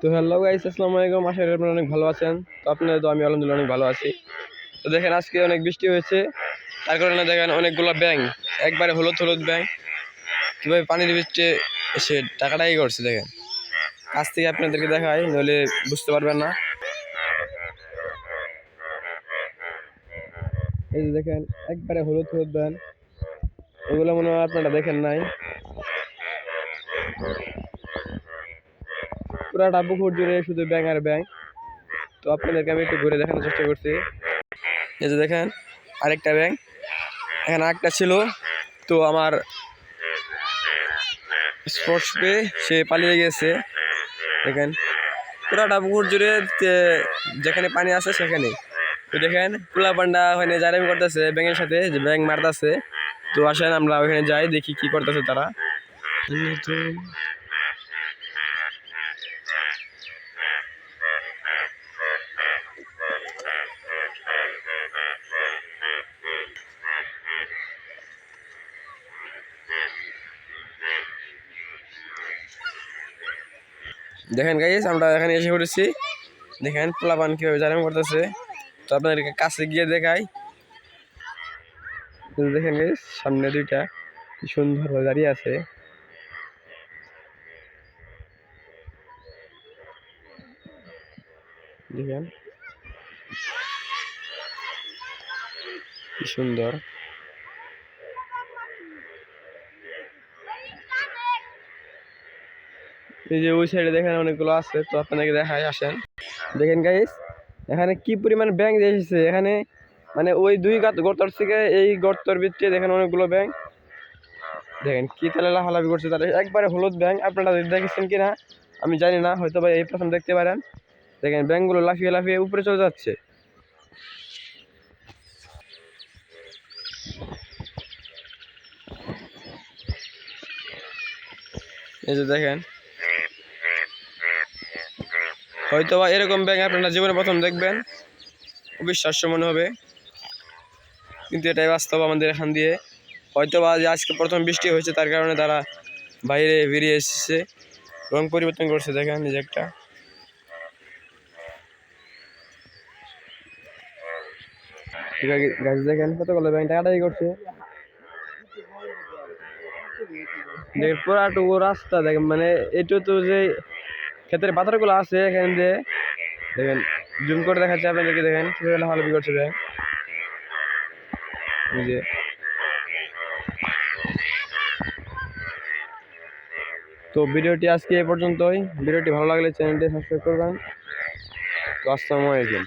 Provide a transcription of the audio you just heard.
তো hello guys, আসসালামু আলাইকুম। আশা করি আপনারা অনেক ভালো আছেন। তো আপনারা তো আমি আলহামদুলিল্লাহ অনেক ভালো আছি। তো দেখেন আজকে অনেক বৃষ্টি হয়েছে, তার কারণে দেখেন অনেকগুলো ব্যাঙ, একবারে হলুদ হলুদ ব্যাঙ কীভাবে পানির ভিতরে এসে টাকাটাই করছে দেখেন। কাছ থেকে আপনাদেরকে দেখাই, নইলে বুঝতে পারবেন না। এই যে দেখেন একবারে হলুদ হলুদ ব্যাঙ, এগুলো মনে হয় আপনারা দেখেন নাই। পুরাটা পুকুর জুড়ে শুধু ব্যাঙ আর ব্যাঙ। তো আপনাদেরকে আমি একটু ঘুরে দেখানোর চেষ্টা করছি। এই যে দেখেন আরেকটা ব্যাঙ, এখানে আরেকটা ছিল, তো আমার স্পর্শ পেয়ে সে পালিয়ে গেছে। দেখেন পুরাটা পুকুর জুড়ে যেখানে পানি আছে সেখানে। তো দেখেন পোলা পান্ডা ওখানে জারামি করতেছে ব্যাঙের সাথে, যে ব্যাঙ মারতেছে। তো আসেন আমরা ওখানে যাই, দেখি কি করতেছে তারা। দেখেন গাইস, আমরা এখানে এসে পড়েছি। দেখেন পোলাপান কিভাবে জারামি করতেছে। তো আপনাদেরকে কাছে গিয়ে দেখাই। দেখেন গাইস, সামনে দুইটা কি সুন্দর দাঁড়িয়ে আছে। দেখেন কি সুন্দর। এই যে ওই সাইডে দেখেন অনেকগুলো আছে, তো আপনাদেরকে দেখাই, আসেন। দেখেন গাইস, এখানে কি পরিমাণ ব্যাঙ এসেছে এখানে, মানে ওই দুই গর্তর থেকে এই গর্তর ভিতরে দেখেন অনেকগুলো ব্যাঙ। দেখেন কি তাহলে লাফালাফি করছে তারা, একবারে হলুদ ব্যাঙ। আপনারা দেখেছেন কিনা আমি জানি না, হয়তো বা এই প্রথম দেখতে পারেন। দেখেন ব্যাঙগুলো লাফিয়ে লাফিয়ে উপরে চলে যাচ্ছে। এই যে দেখেন, হয়তো বা এরকম ব্যাঙ আপনারা জীবনে প্রথম দেখবেন, অবিশ্বাস্য মনে হবে, কিন্তু এটাই বাস্তব আমাদের এখান দিয়ে। হয়তো বা যে আজকে প্রথম বৃষ্টি হয়েছে তার কারণে তারা বাইরে বেরিয়ে এসেছে, রং পরিবর্তন করছে। দেখেন এই যে একটা গাছ, দেখেন কতগুলো ব্যাঙ টাকাটাই করছে। দেখেন পুরাটুকু রাস্তা, দেখেন মানে এটু তো যে ক্ষেতের পাথরগুলো আছে এখান দিয়ে, দেখেন জুম করে দেখাচ্ছে আপনাদেরকে। দেখেন কিভাবে লাফালাফি করছে ব্যাঙ। এই যে তো ভিডিওটি আজকে এ পর্যন্তই। ভিডিওটি ভালো লাগলে চ্যানেলটি সাবস্ক্রাইব করবেন। তো আসসালামু আলাইকুম।